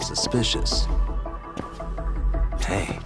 Suspicious. Hey.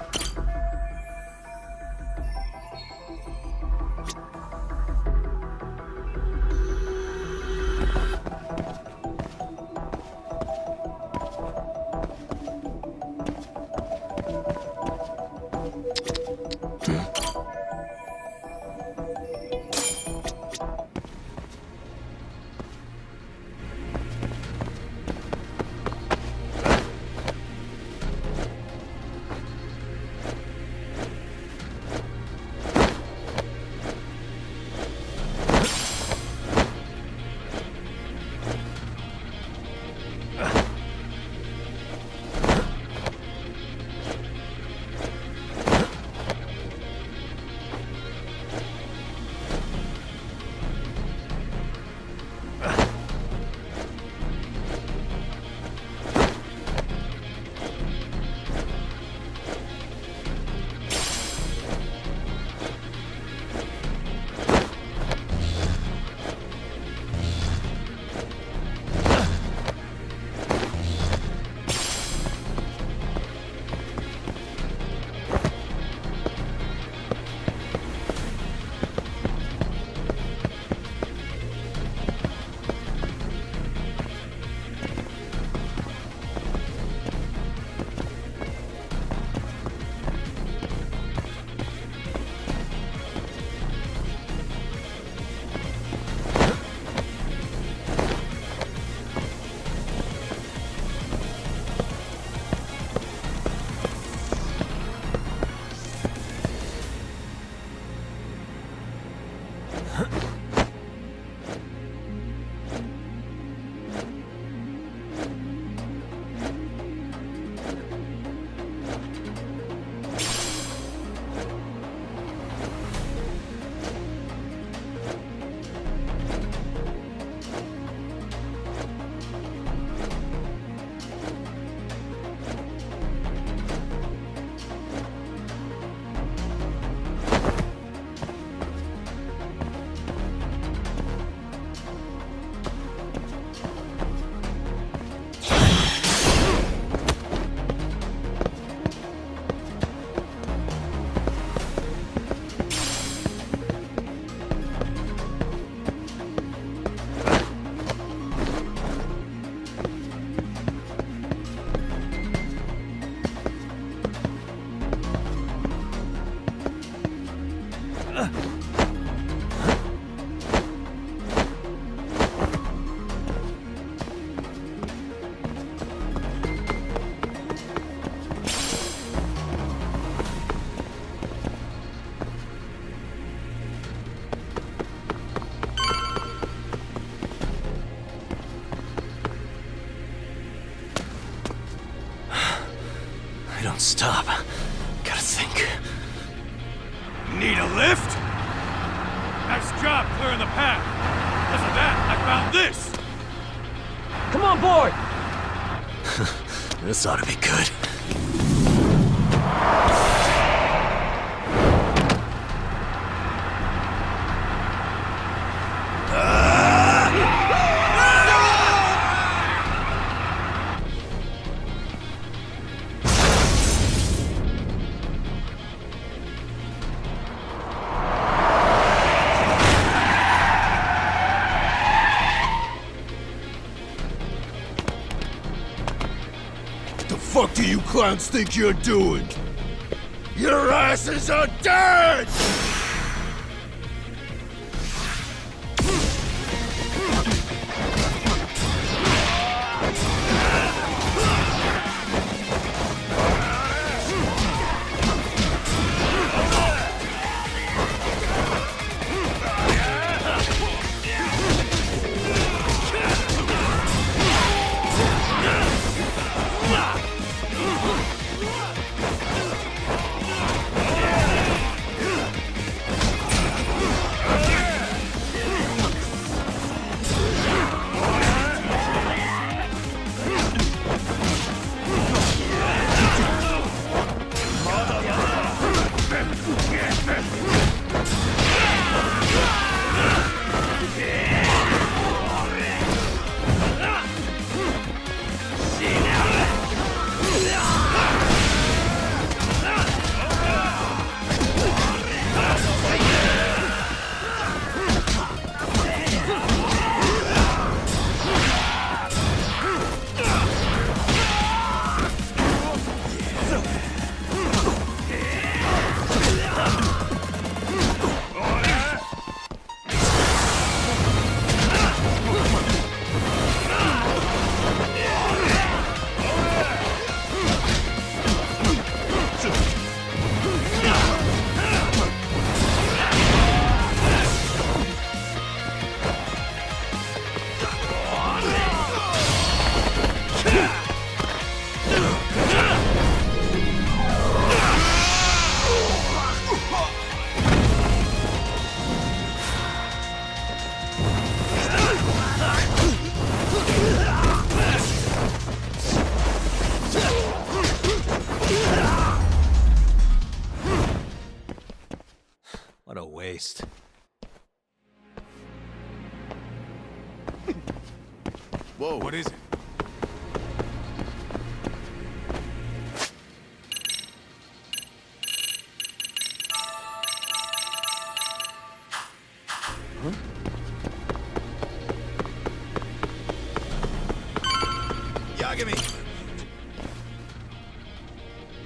Don't stop. Gotta think. Need a lift? Nice job clearing the path. Because of that, I found this. Come on board! This ought to be good. What do you clowns think you're doing? Your asses are dead! Whoa. What is it?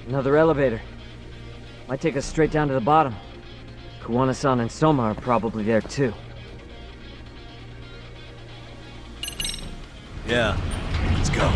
Another elevator. Might take us straight down to the bottom. Kuwana-san and Soma are probably there too. Yeah, let's go.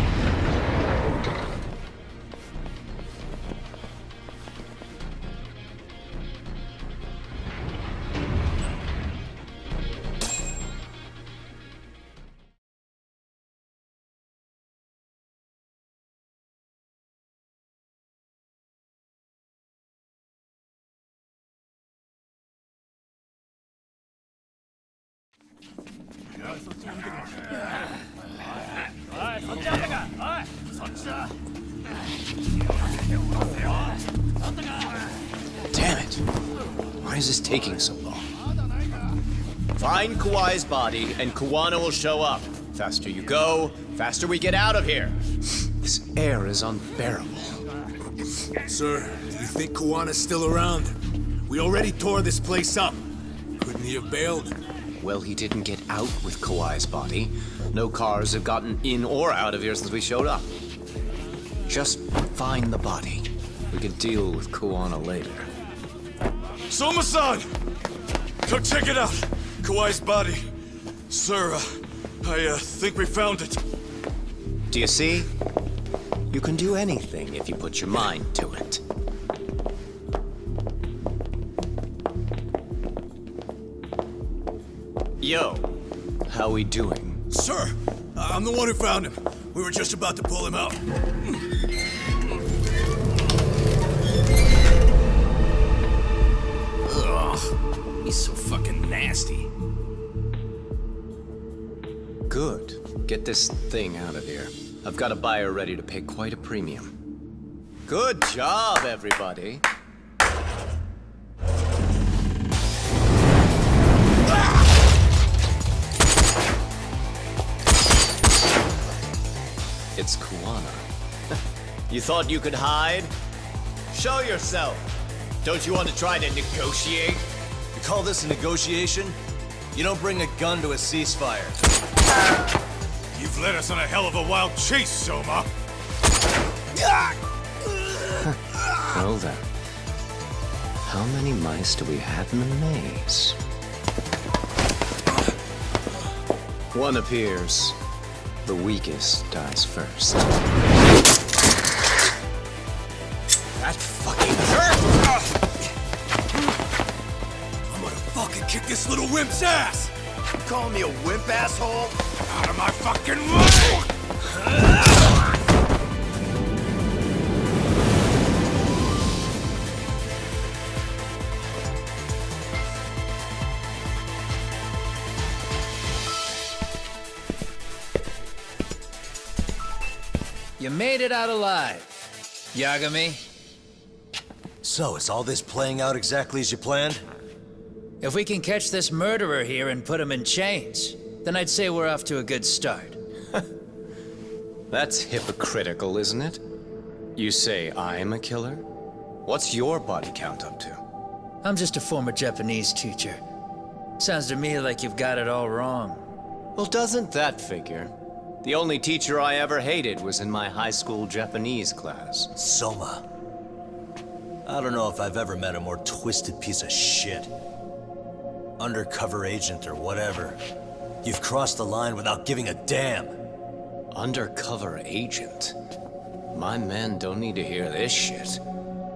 Damn it! Why is this taking so long? Find Kawai's body, and Kuwana will show up. Faster you go, faster we get out of here. This air is unbearable. Sir, do you think Kuwana's still around? We already tore this place up. Couldn't he have bailed? Well, he didn't get out with Kawai's body. No cars have gotten in or out of here since we showed up. Just find the body. We can deal with Kuwana later. Soma-san! Come check it out! Kawai's body. Sir, I think we found it. Do you see? You can do anything if you put your mind to it. Yo, how we doing? Sir, I'm the one who found him. We were just about to pull him out. Ugh, he's so fucking nasty. Good. Get this thing out of here. I've got a buyer ready to pay quite a premium. Good job, everybody. It's Kuwana. You thought you could hide? Show yourself. Don't you want to try to negotiate? You call this a negotiation? You don't bring a gun to a ceasefire. You've led us on a hell of a wild chase, Soma. Well then. How many mice do we have in the maze? One appears. The weakest dies first. That fucking hurt! I'm gonna fucking kick this little wimp's ass! You calling me a wimp, asshole? Out of my fucking way! You made it out alive, Yagami. So, is all this playing out exactly as you planned? If we can catch this murderer here and put him in chains, then I'd say we're off to a good start. That's hypocritical, isn't it? You say I'm a killer? What's your body count up to? I'm just a former Japanese teacher. Sounds to me like you've got it all wrong. Well, doesn't that figure? The only teacher I ever hated was in my high school Japanese class. Soma. I don't know if I've ever met a more twisted piece of shit. Undercover agent or whatever. You've crossed the line without giving a damn. Undercover agent? My men don't need to hear this shit.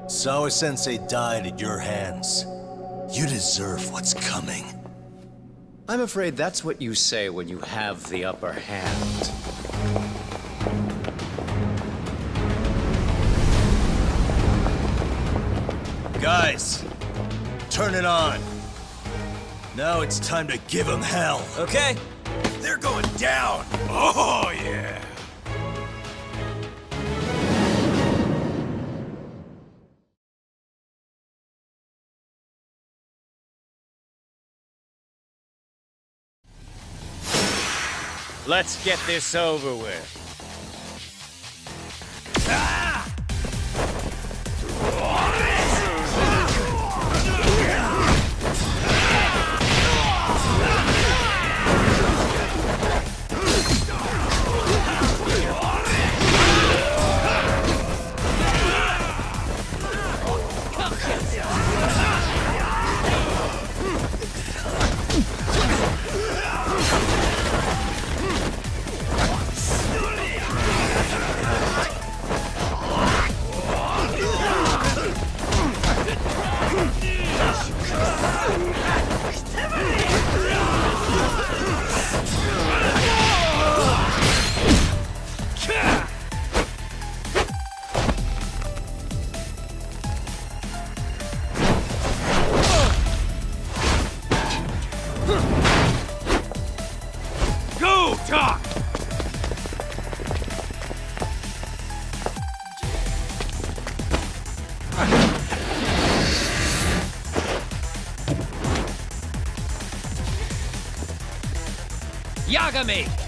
Sawa-sensei died at your hands. You deserve what's coming. I'm afraid that's what you say when you have the upper hand. Guys, turn it on. Now it's time to give them hell. Okay? They're going down! Oh, yeah! Let's get this over with. Go, Doc! Yagami!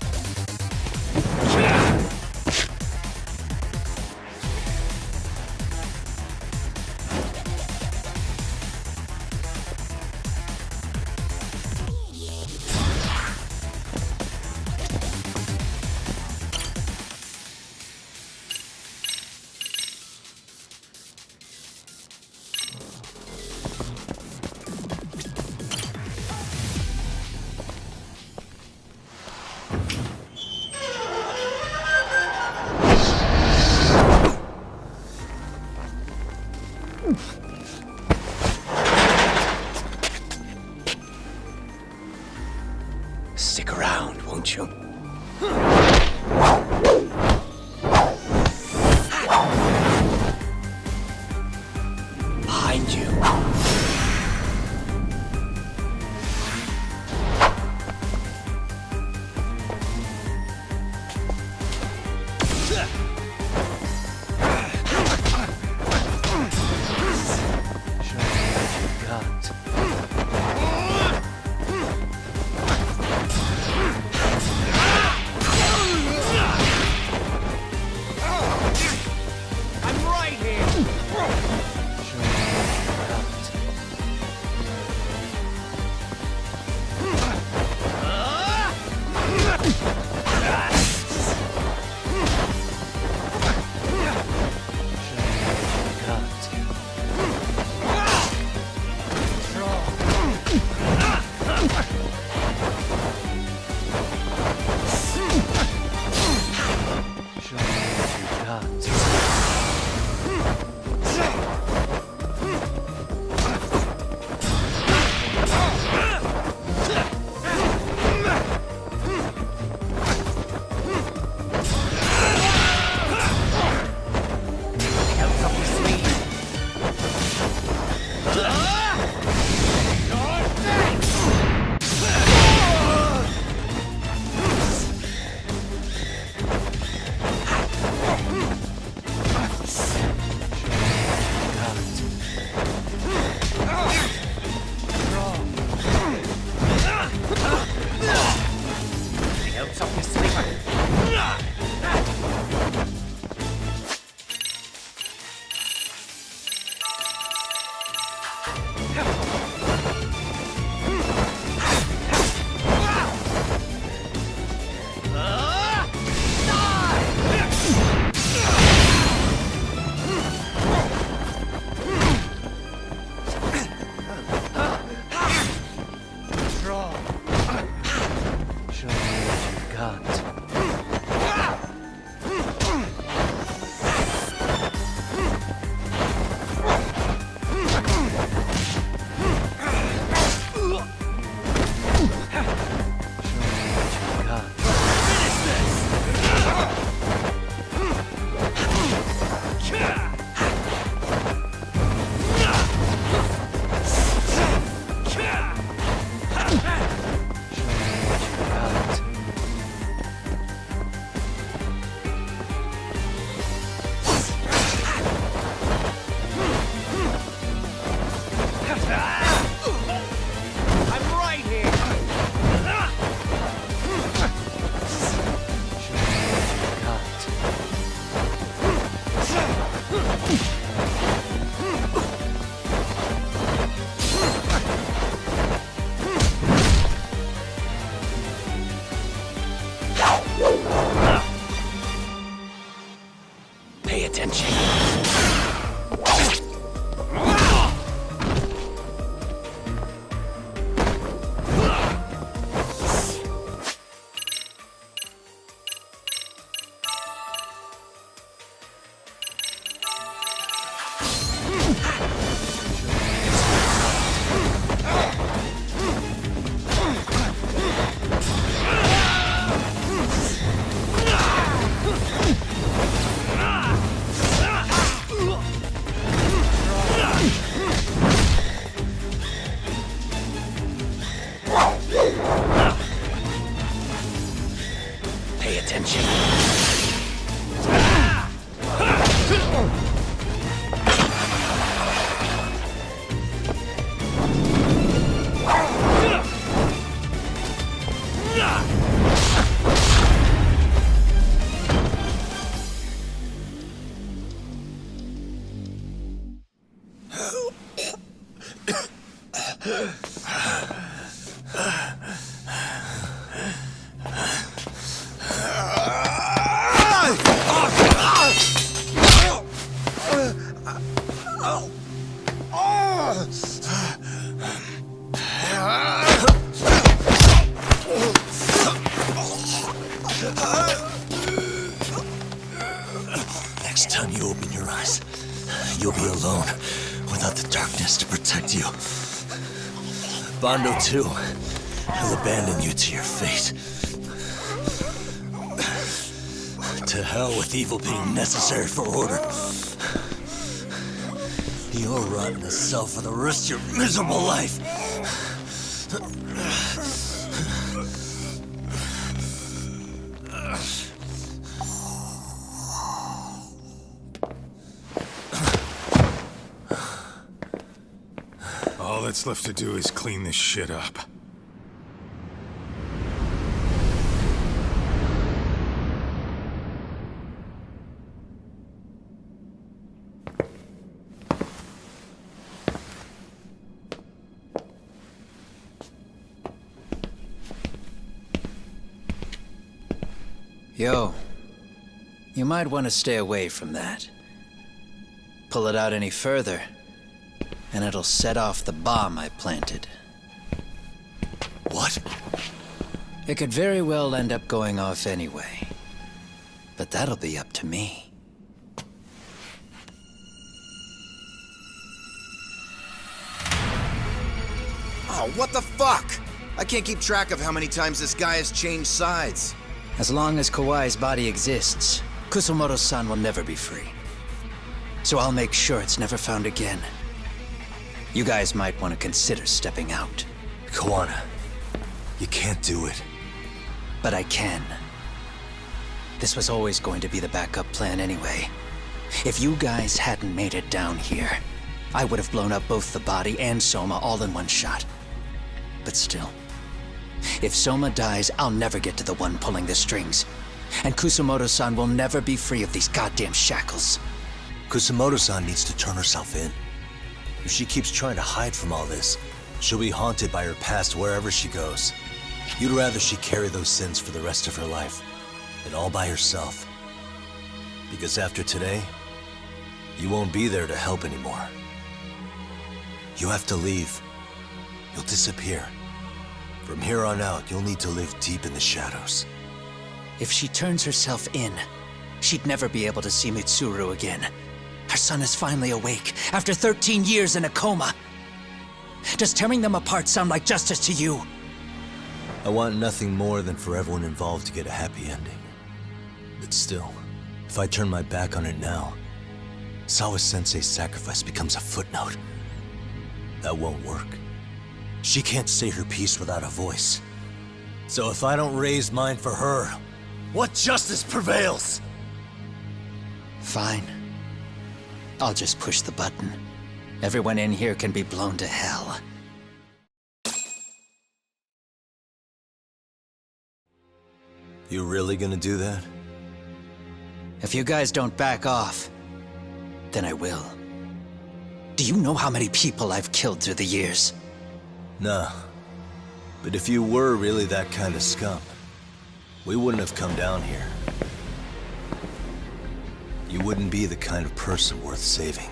attention. Pay attention. Next time you open your eyes, you'll be alone, without the darkness to protect you. Bondo, too. He'll abandon you to your fate. To hell with evil being necessary for order. You'll rot in a cell for the rest of your miserable life. All that's left to do is clean this shit up. Yo, you might want to stay away from that. Pull it out any further, and it'll set off the bomb I planted. What? It could very well end up going off anyway. But that'll be up to me. Oh, what the fuck? I can't keep track of how many times this guy has changed sides. As long as Kawai's body exists, Kusumoto-san will never be free. So I'll make sure it's never found again. You guys might want to consider stepping out. Kawana, you can't do it. But I can. This was always going to be the backup plan anyway. If you guys hadn't made it down here, I would have blown up both the body and Soma all in one shot. But still, if Soma dies, I'll never get to the one pulling the strings. And Kusumoto-san will never be free of these goddamn shackles. Kusumoto-san needs to turn herself in. If she keeps trying to hide from all this, she'll be haunted by her past wherever she goes. You'd rather she carry those sins for the rest of her life, and all by herself. Because after today, you won't be there to help anymore. You have to leave. You'll disappear. From here on out, you'll need to live deep in the shadows. If she turns herself in, she'd never be able to see Mitsuru again. Her son is finally awake, after 13 years in a coma. Does tearing them apart sound like justice to you? I want nothing more than for everyone involved to get a happy ending. But still, if I turn my back on it now, Sawa-sensei's sacrifice becomes a footnote. That won't work. She can't say her piece without a voice. So if I don't raise mine for her, what justice prevails? Fine. I'll just push the button. Everyone in here can be blown to hell. You really gonna do that? If you guys don't back off, then I will. Do you know how many people I've killed through the years? Nah. But if you were really that kind of scum, we wouldn't have come down here. you wouldn't be the kind of person worth saving.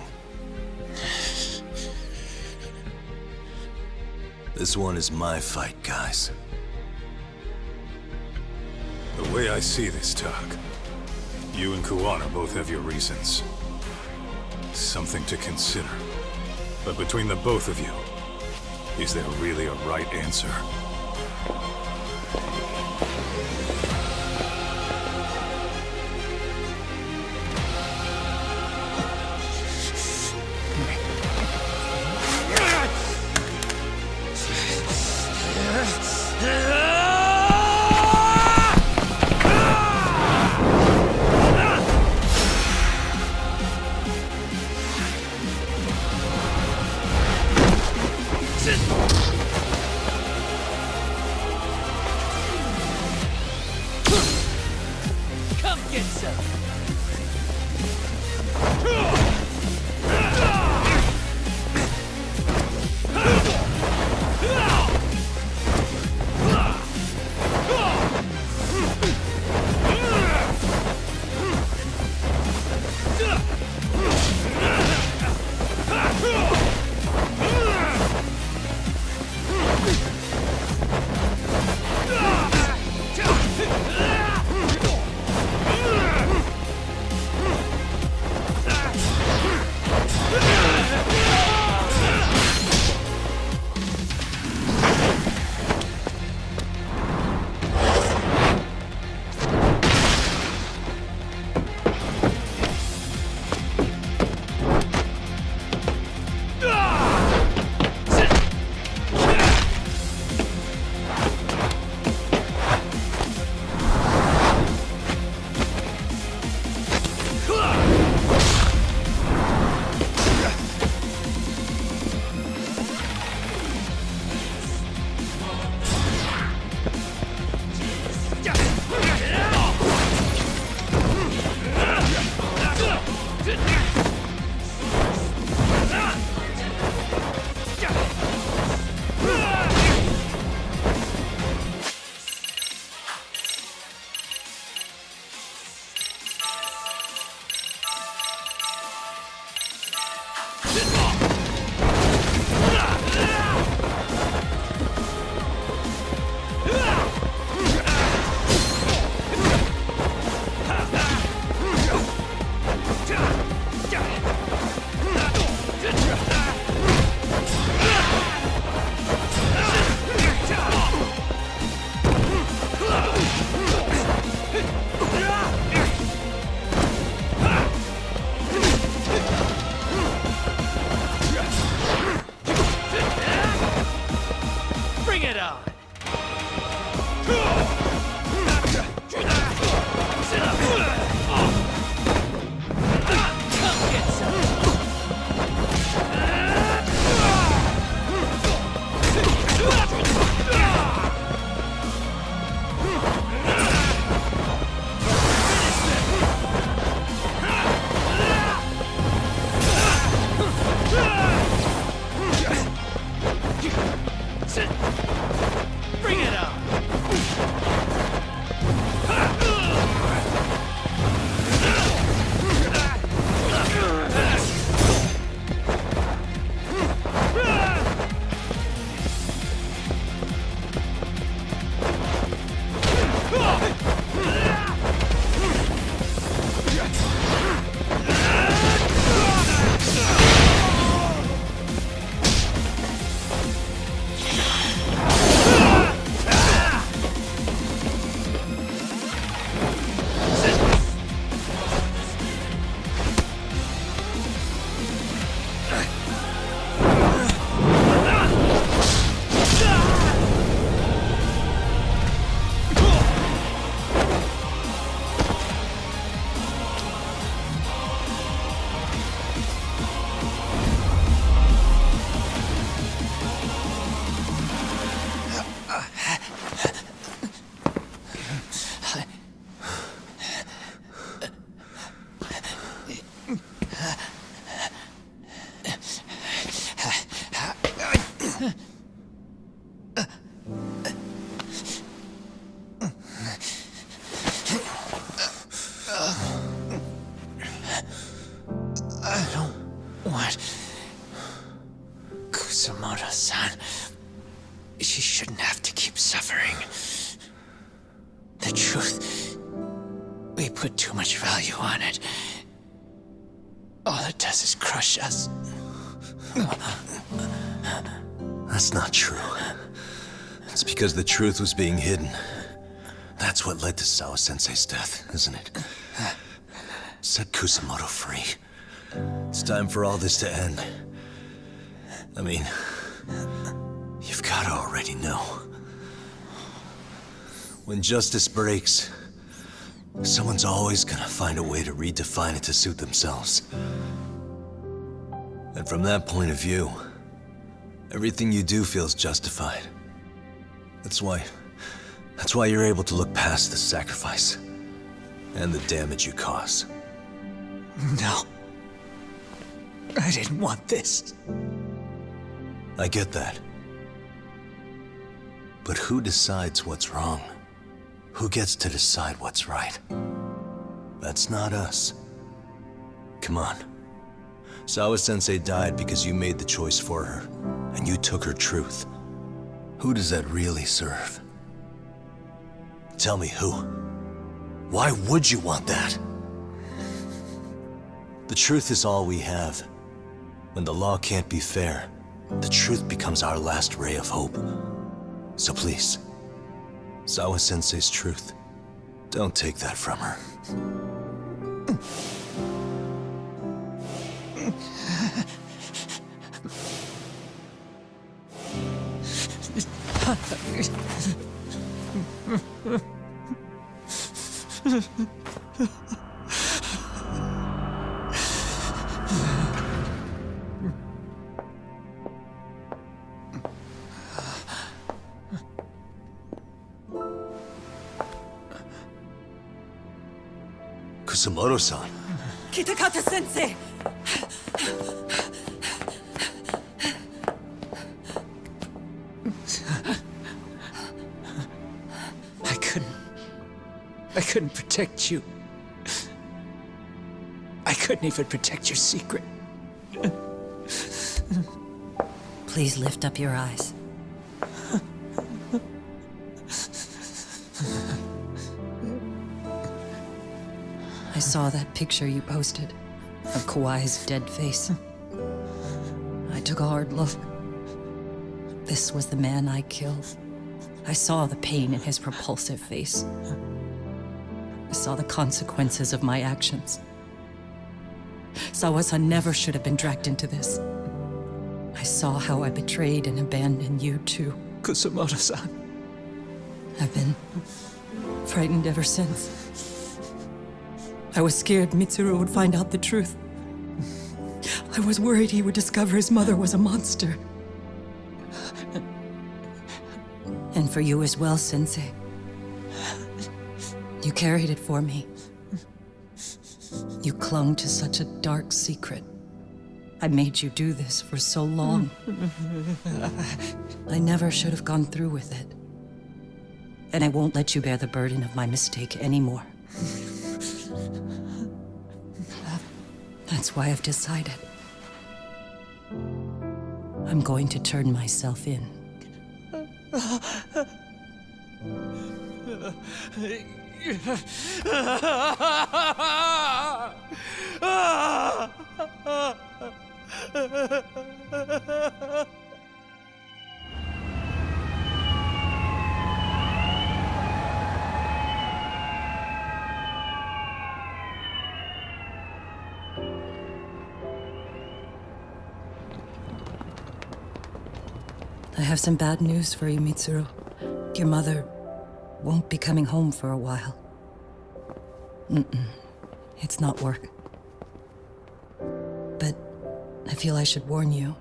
This one is my fight, guys. The way I see this, Tuck, you and Kuwana both have your reasons. Something to consider. But between the both of you, is there really a right answer? Come get some! Kusumoto-san. She shouldn't have to keep suffering. The truth, we put too much value on it. All it does is crush us. That's not true. It's because the truth was being hidden. That's what led to Sawa-sensei's death, isn't it? Set Kusumoto free. It's time for all this to end. I mean, you've gotta already know. When justice breaks, someone's always gonna find a way to redefine it to suit themselves. And from that point of view, everything you do feels justified. That's why you're able to look past the sacrifice and the damage you cause. No. I didn't want this. I get that. But who decides what's wrong? Who gets to decide what's right? That's not us. Come on. Sawa-sensei died because you made the choice for her, and you took her truth. Who does that really serve? Tell me who. Why would you want that? The truth is all we have. When the law can't be fair, the truth becomes our last ray of hope. So please, Sawa-sensei's truth, don't take that from her. Kusumoto-san. Kitakata-sensei! I couldn't protect you. I couldn't even protect your secret. Please lift up your eyes. I saw that picture you posted of Kawai's dead face. I took a hard look. This was the man I killed. I saw the pain in his repulsive face. I saw the consequences of my actions. Sawa-san never should have been dragged into this. I saw how I betrayed and abandoned you too. Kusumoto-san. I've been frightened ever since. I was scared Mitsuru would find out the truth. I was worried he would discover his mother was a monster. And for you as well, Sensei. You carried it for me. You clung to such a dark secret. I made you do this for so long. I never should have gone through with it. And I won't let you bear the burden of my mistake anymore. That's why I've decided. I'm going to turn myself in. I have some bad news for you, Mitsuru. Your mother won't be coming home for a while. It's not work. But I feel I should warn you.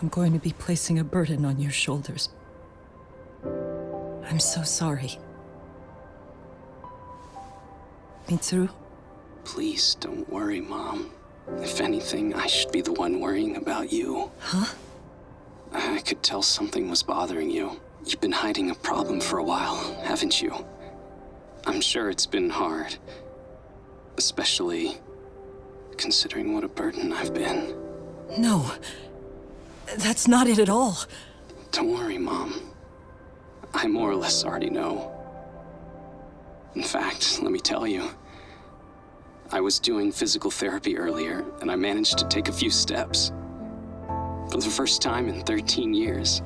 I'm going to be placing a burden on your shoulders. I'm so sorry. Mitsuru? Please don't worry, Mom. If anything, I should be the one worrying about you. Huh? I could tell something was bothering you. You've been hiding a problem for a while, haven't you? I'm sure it's been hard. Especially considering what a burden I've been. No. That's not it at all. Don't worry, Mom. I more or less already know. In fact, let me tell you. I was doing physical therapy earlier, and I managed to take a few steps. For the first time in 13 years.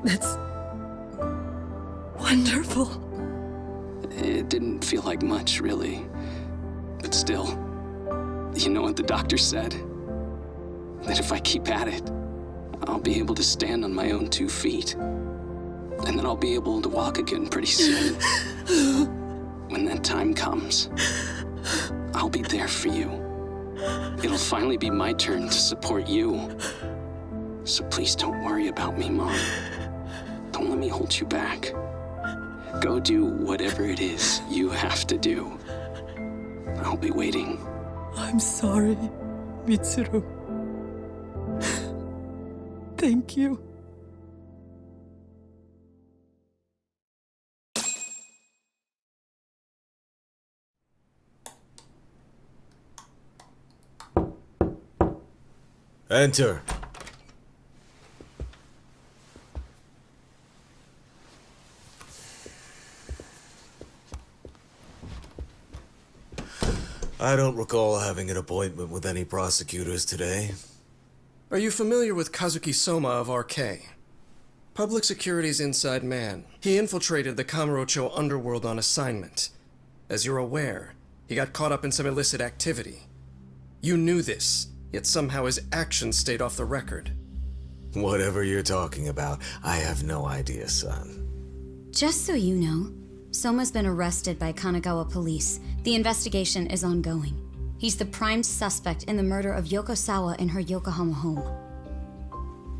That's wonderful. It didn't feel like much, really. But still, you know what the doctor said? That if I keep at it, I'll be able to stand on my own 2 feet. And then I'll be able to walk again pretty soon. When that time comes, I'll be there for you. It'll finally be my turn to support you. So please don't worry about me, Mom. Don't let me hold you back. Go do whatever it is you have to do. I'll be waiting. I'm sorry, Mitsuru. Thank you. Enter. I don't recall having an appointment with any prosecutors today. Are you familiar with Kazuki Soma of RK? Public Security's inside man. He infiltrated the Kamurocho underworld on assignment. As you're aware, he got caught up in some illicit activity. You knew this, yet somehow his actions stayed off the record. Whatever you're talking about, I have no idea, son. Just so you know, Soma's been arrested by Kanagawa police. The investigation is ongoing. He's the prime suspect in the murder of Yoko Sawa in her Yokohama home.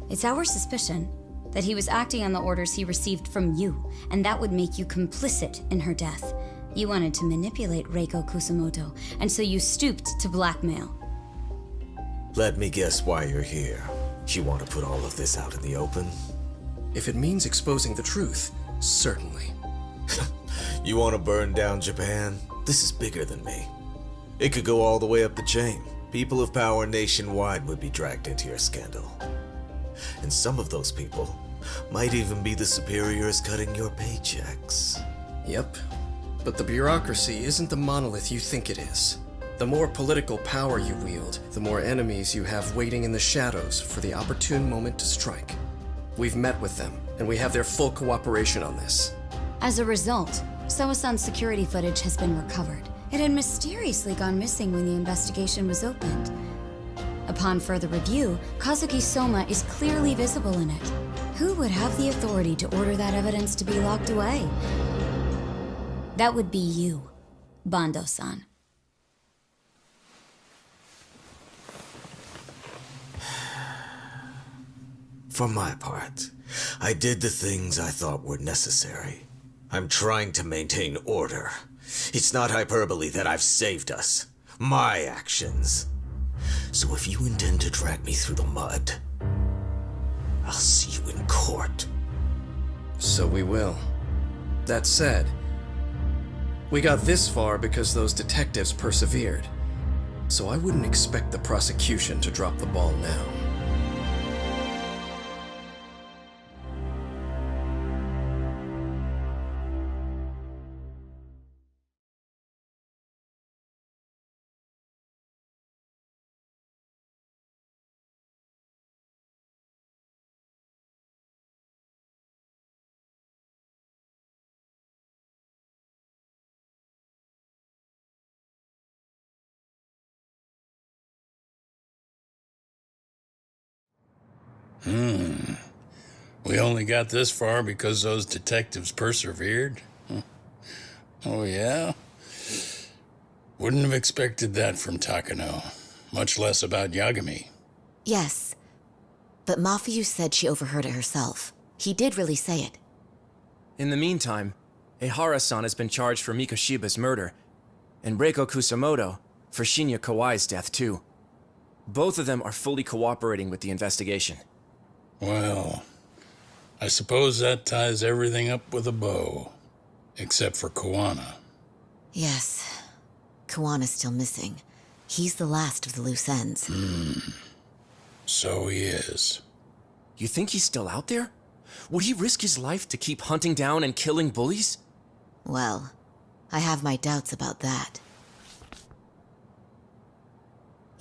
It's our suspicion that he was acting on the orders he received from you, and that would make you complicit in her death. You wanted to manipulate Reiko Kusamoto, and so you stooped to blackmail. Let me guess why you're here. You want to put all of this out in the open? If it means exposing the truth, certainly. You want to burn down Japan? This is bigger than me. It could go all the way up the chain. People of power nationwide would be dragged into your scandal. And some of those people might even be the superiors cutting your paychecks. Yep. But the bureaucracy isn't the monolith you think it is. The more political power you wield, the more enemies you have waiting in the shadows for the opportune moment to strike. We've met with them, and we have their full cooperation on this. As a result, Soa-san's security footage has been recovered. It had mysteriously gone missing when the investigation was opened. Upon further review, Kazuki Soma is clearly visible in it. Who would have the authority to order that evidence to be locked away? That would be you, Bando-san. For my part, I did the things I thought were necessary. I'm trying to maintain order. It's not hyperbole that I've saved us. My actions. So if you intend to drag me through the mud, I'll see you in court. So we will. That said, we got this far because those detectives persevered. So I wouldn't expect the prosecution to drop the ball now. We only got this far because those detectives persevered? Oh, yeah? Wouldn't have expected that from Takano, much less about Yagami. Yes, but Mafuyu said she overheard it herself. He did really say it. In the meantime, Ehara-san has been charged for Mikoshiba's murder, and Reiko Kusamoto for Shinya Kawai's death, too. Both of them are fully cooperating with the investigation. Well, I suppose that ties everything up with a bow. Except for Kuwana. Yes. Kuwana's still missing. He's the last of the loose ends. So he is. You think he's still out there? Would he risk his life to keep hunting down and killing bullies? Well, I have my doubts about that.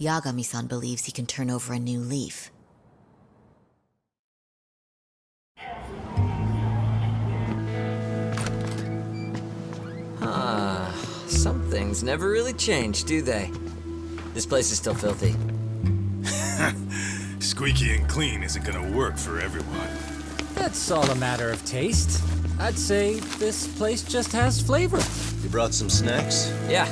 Yagami-san believes he can turn over a new leaf. Some things never really change, do they? This place is still filthy. Squeaky and clean isn't gonna work for everyone. That's all a matter of taste. I'd say this place just has flavor. You brought some snacks? Yeah.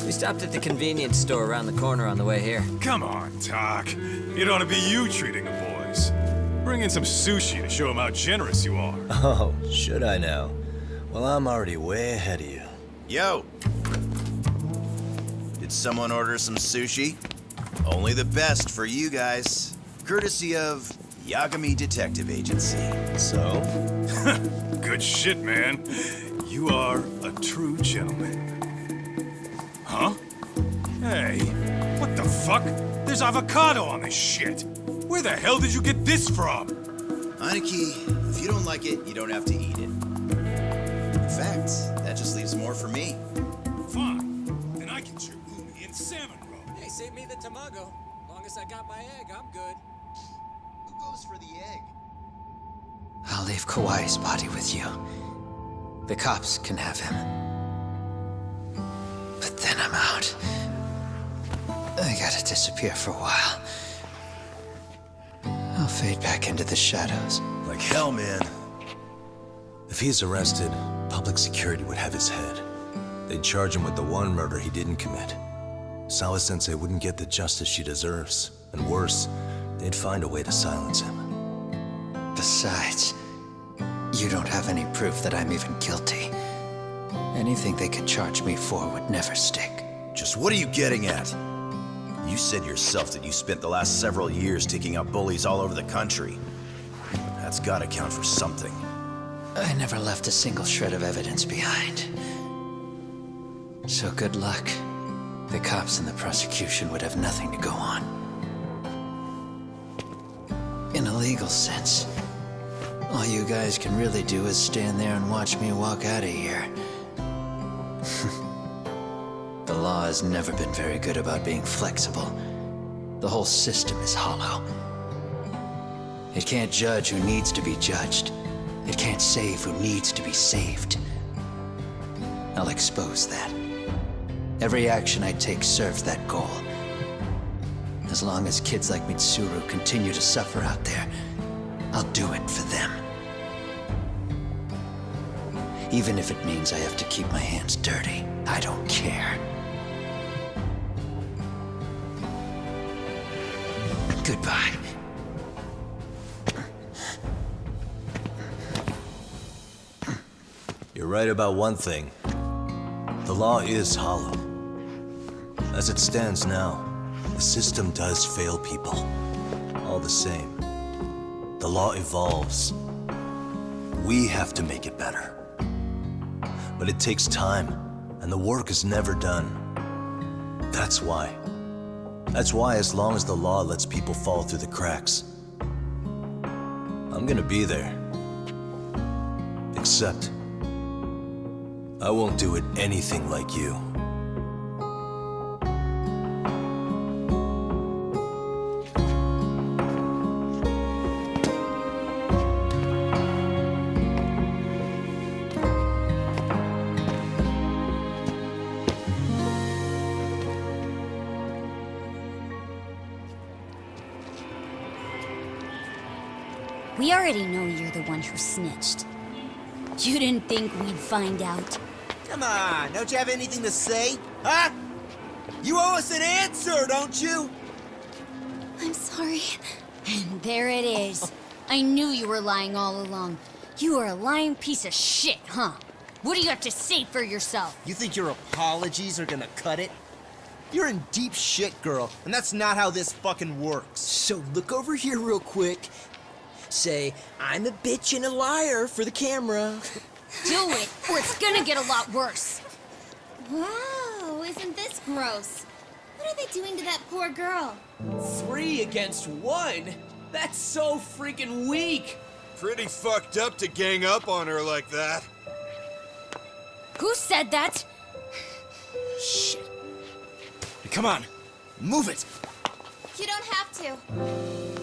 We stopped at the convenience store around the corner on the way here. Come on, Doc. It ought to be you treating the boys. Bring in some sushi to show them how generous you are. Oh, should I now? Well, I'm already way ahead of you. Yo! Did someone order some sushi? Only the best for you guys. Courtesy of Yagami Detective Agency. So? Good shit, man. You are a true gentleman. Huh? Hey, what the fuck? There's avocado on this shit. Where the hell did you get this from? Aniki, if you don't like it, you don't have to eat it. In fact, that just leaves more for me. Fine. Then I get your umi and salmon roll. Hey, save me the tamago. Long as I got my egg, I'm good. Who goes for the egg? I'll leave Kawai's body with you. The cops can have him. But then I'm out. I gotta disappear for a while. I'll fade back into the shadows. Like hell, man. If he's arrested, public security would have his head. They'd charge him with the one murder he didn't commit. Sawa-sensei wouldn't get the justice she deserves. And worse, they'd find a way to silence him. Besides, you don't have any proof that I'm even guilty. Anything they could charge me for would never stick. Just what are you getting at? You said yourself that you spent the last several years taking out bullies all over the country. That's gotta count for something. I never left a single shred of evidence behind. So good luck. The cops and the prosecution would have nothing to go on. In a legal sense, all you guys can really do is stand there and watch me walk out of here. The law has never been very good about being flexible. The whole system is hollow. It can't judge who needs to be judged. It can't save who needs to be saved. I'll expose that. Every action I take serves that goal. As long as kids like Mitsuru continue to suffer out there, I'll do it for them. Even if it means I have to keep my hands dirty, I don't care. Goodbye. You're right about one thing. The law is hollow. As it stands now, the system does fail people. All the same, the law evolves. We have to make it better. But it takes time, and the work is never done. That's why. That's why as long as the law lets people fall through the cracks, I'm gonna be there. Except, I won't do it anything like you. We already know you're the one who snitched. You didn't think we'd find out. Come on, don't you have anything to say? Huh? You owe us an answer, don't you? I'm sorry. And there it is. I knew you were lying all along. You are a lying piece of shit, huh? What do you have to say for yourself? You think your apologies are gonna cut it? You're in deep shit, girl, and that's not how this fucking works. So look over here real quick. Say, I'm a bitch and a liar for the camera. Do it, or it's gonna get a lot worse. Wow, isn't this gross? What are they doing to that poor girl? 3 against 1? That's so freaking weak! Pretty fucked up to gang up on her like that. Who said that? Shit. Come on, move it! You don't have to.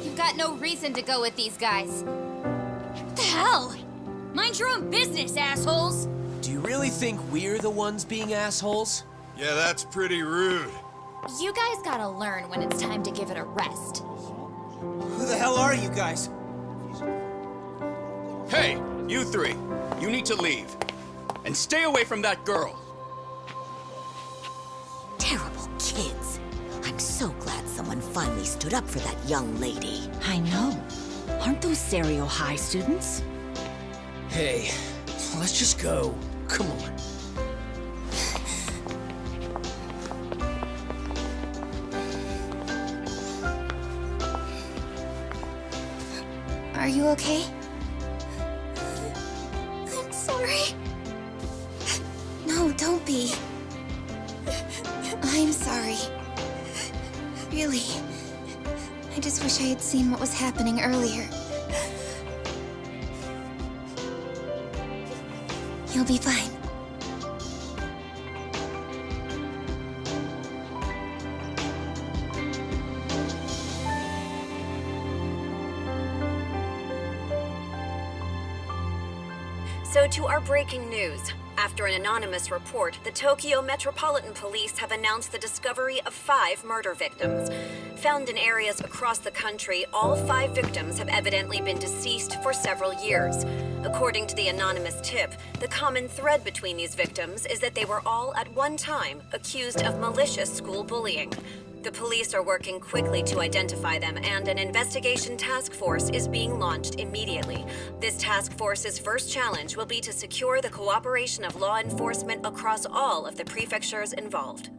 You've got no reason to go with these guys. What the hell? Mind your own business, assholes! Do you really think we're the ones being assholes? Yeah, that's pretty rude. You guys gotta learn when it's time to give it a rest. Who the hell are you guys? Hey, you 3. You need to leave. And stay away from that girl. Terrible kids. I'm so glad someone finally stood up for that young lady. I know. Aren't those Serio High students? Hey, let's just go. Come on. Are you okay? I'm sorry. No, don't be. I'm sorry. Really. I just wish I had seen what was happening earlier. You'll be fine. So to our breaking news. After an anonymous report, the Tokyo Metropolitan Police have announced the discovery of 5 murder victims. Found in areas across the country, all 5 victims have evidently been deceased for several years. According to the anonymous tip, the common thread between these victims is that they were all at one time accused of malicious school bullying. The police are working quickly to identify them, and an investigation task force is being launched immediately. This task force's first challenge will be to secure the cooperation of law enforcement across all of the prefectures involved.